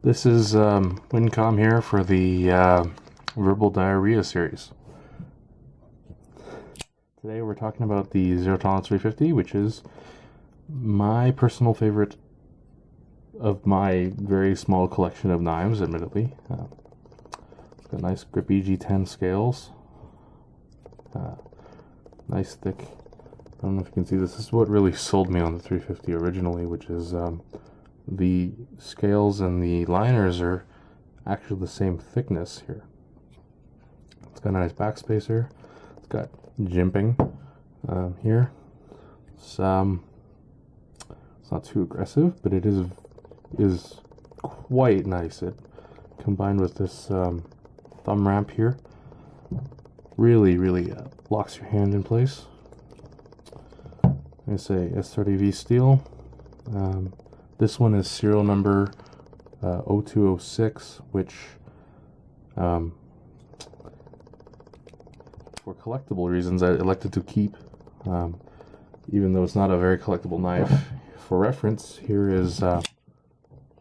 This is Wincom here for the Verbal Diarrhea series. Today we're talking about the Zero Tolerance 350, which is my personal favorite of my very small collection of knives, admittedly. It's got nice grippy G10 scales. Nice thick. I don't know if you can see this. This is what really sold me on the 350 originally, which is the scales and the liners are actually the same thickness here. It's got a nice backspacer. It's got jimping here. It's not too aggressive, but it is quite nice. It combined with this thumb ramp here really locks your hand in place. I say S30V steel. This one is serial number 0206, which for collectible reasons I elected to keep, even though it's not a very collectible knife. For reference, here is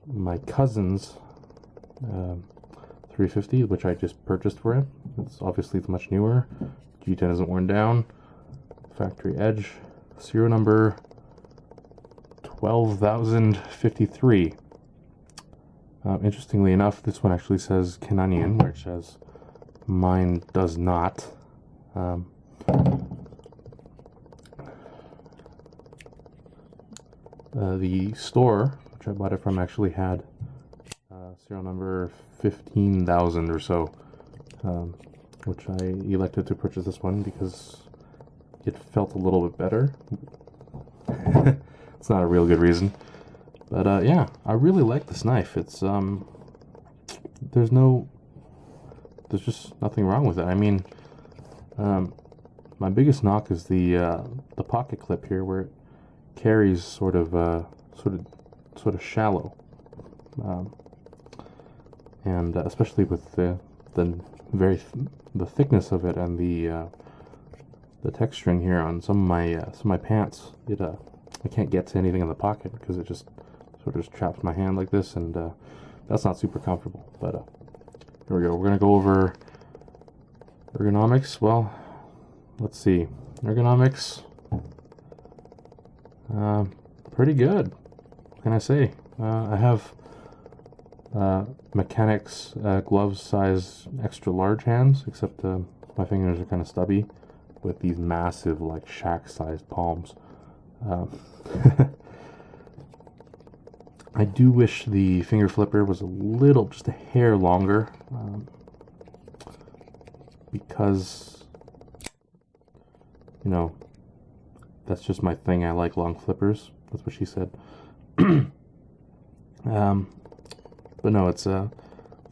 my cousin's 350, which I just purchased for him. It's obviously much newer. G10 isn't worn down. Factory edge. Serial number 12,053. Interestingly enough, this one actually says Canadian, whereas mine does not. The store, which I bought it from, actually had serial number 15,000 or so, which I elected to purchase this one because it felt a little bit better. It's not a real good reason, but yeah, I really like this knife. It's there's just nothing wrong with it. I mean, my biggest knock is the pocket clip here, where it carries sort of shallow, and especially with the thickness of it and the texturing here on some of my pants. I can't get to anything in the pocket because it just sort of just traps my hand like this, and that's not super comfortable. But here we go. We're gonna go over ergonomics. Well, let's see. Ergonomics, pretty good. What can I say? I have mechanics gloves size extra large hands, except my fingers are kind of stubby with these massive, like, shack-sized palms. I do wish the finger flipper was just a hair longer, because, you know, that's just my thing. I like long flippers. That's what she said. But no, it's a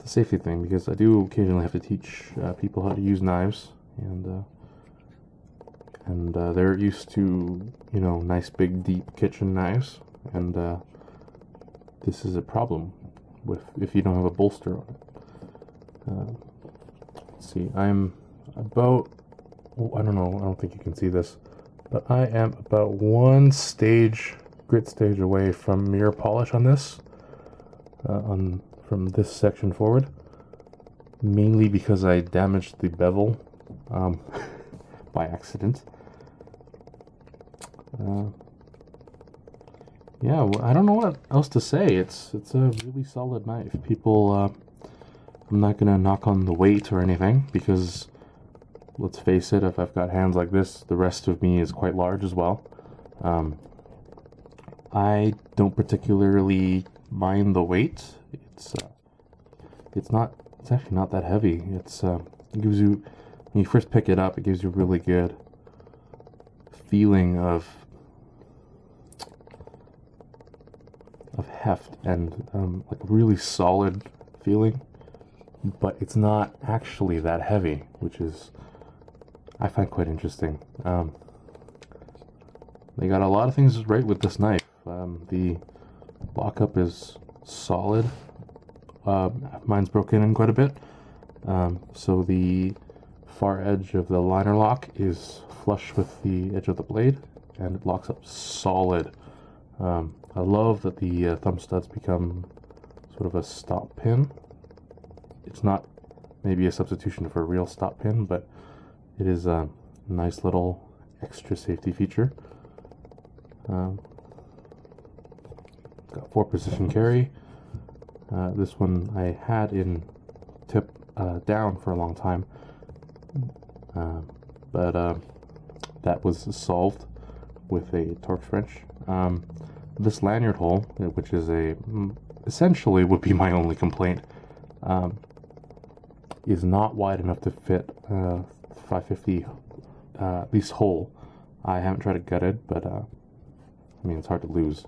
safety thing, because I do occasionally have to teach people how to use knives, and they're used to, you know, nice big deep kitchen knives, and this is a problem if you don't have a bolster on it. Let's see, I'm about, I don't know, I don't think you can see this, but I am about one grit stage away from mirror polish on this, from this section forward, mainly because I damaged the bevel by accident. Yeah, well, I don't know what else to say. It's a really solid knife. People, I'm not gonna knock on the weight or anything, because let's face it, if I've got hands like this, the rest of me is quite large as well. I don't particularly mind the weight. It's actually not that heavy. It gives you, when you first pick it up, it gives you a really good feeling of heft and like a really solid feeling, but it's not actually that heavy, which is, I find, quite interesting. They got a lot of things right with this knife. The lockup is solid. Mine's broken in quite a bit, so the far edge of the liner lock is flush with the edge of the blade, and it locks up solid. I love that the thumb studs become sort of a stop pin. It's not maybe a substitution for a real stop pin, but it is a nice little extra safety feature. Got 4-position carry. This one I had in tip down for a long time, but that was solved with a Torx wrench. This lanyard hole, which is essentially would be my only complaint, is not wide enough to fit 550 this hole. I haven't tried to gut it, but I mean, it's hard to lose.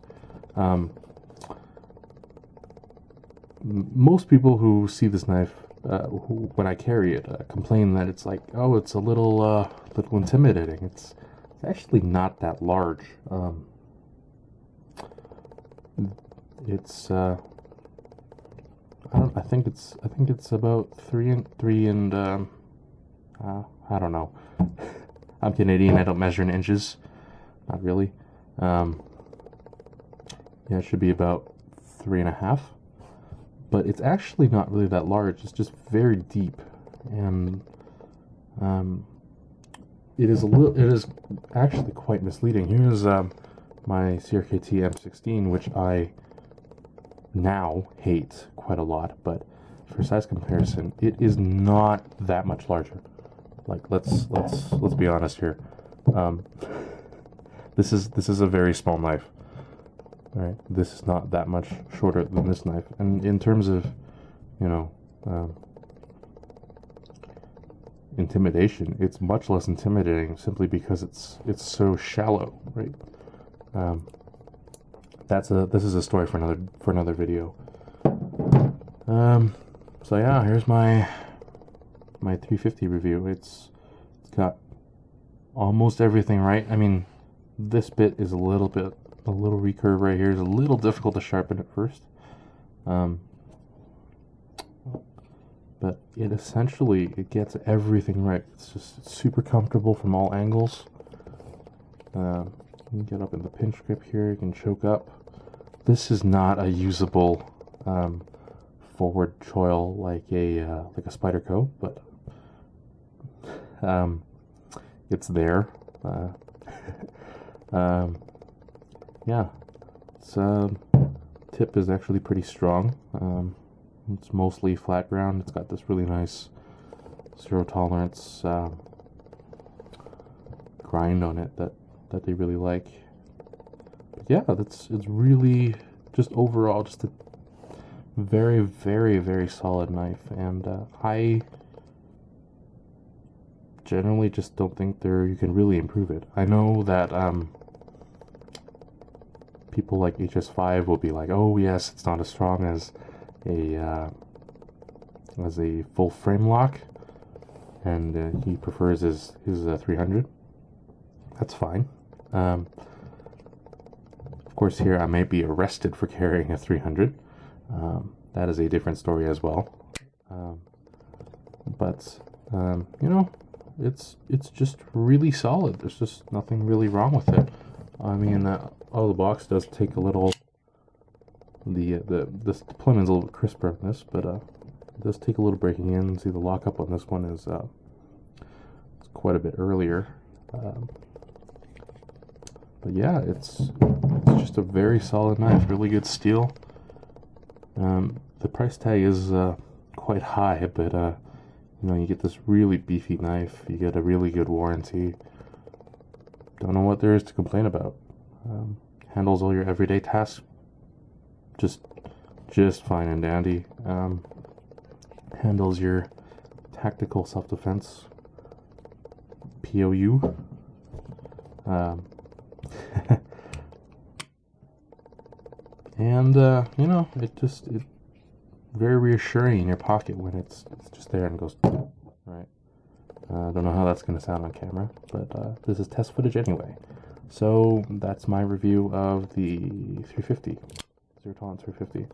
Most people who see this knife, when I carry it, complain that it's like, oh, it's a little intimidating. It's actually not that large. It's I think it's about 3 and I don't know. I'm Canadian. I don't measure in inches. Not really. Yeah, it should be about 3.5. But it's actually not really that large. It's just very deep, and it is actually quite misleading. Here's my CRKT M16, which I now hate quite a lot, but for size comparison, it is not that much larger. Like, let's be honest here. This is a very small knife. Right, this is not that much shorter than this knife, and in terms of, you know, intimidation, it's much less intimidating simply because it's so shallow, right? This is a story for another video. So yeah, here's my 350 review. It's got almost everything right. I mean, this bit is a little recurve right here is a little difficult to sharpen at first, but it gets everything right. It's just super comfortable from all angles. You can get up in the pinch grip here. You can choke up. This is not a usable forward choil like a Spyderco, but it's there. Yeah, its tip is actually pretty strong. It's mostly flat ground. It's got this really nice zero tolerance grind on it that they really like. But yeah, it's really just overall just a very, very, very solid knife, and I generally just don't think you can really improve it. I know that people like HS5 will be like, oh yes, it's not as strong as a full frame lock, and he prefers his 300. That's fine. Of course, here I may be arrested for carrying a 300. That is a different story as well. But you know, it's just really solid. There's just nothing really wrong with it. I mean, the box does take a little. The deployment's a little bit crisper on this, but it does take a little breaking in. See, the lockup on this one is it's quite a bit earlier. But yeah, it's just a very solid knife, really good steel. The price tag is quite high, but you know, you get this really beefy knife. You get a really good warranty. Don't know what there is to complain about. Handles all your everyday tasks just fine and dandy. Handles your tactical self-defense POU. And you know, it's very reassuring in your pocket when it's just there and goes right. Don't know how that's going to sound on camera, but this is test footage anyway. So that's my review of the 350, Zero Tolerance 350.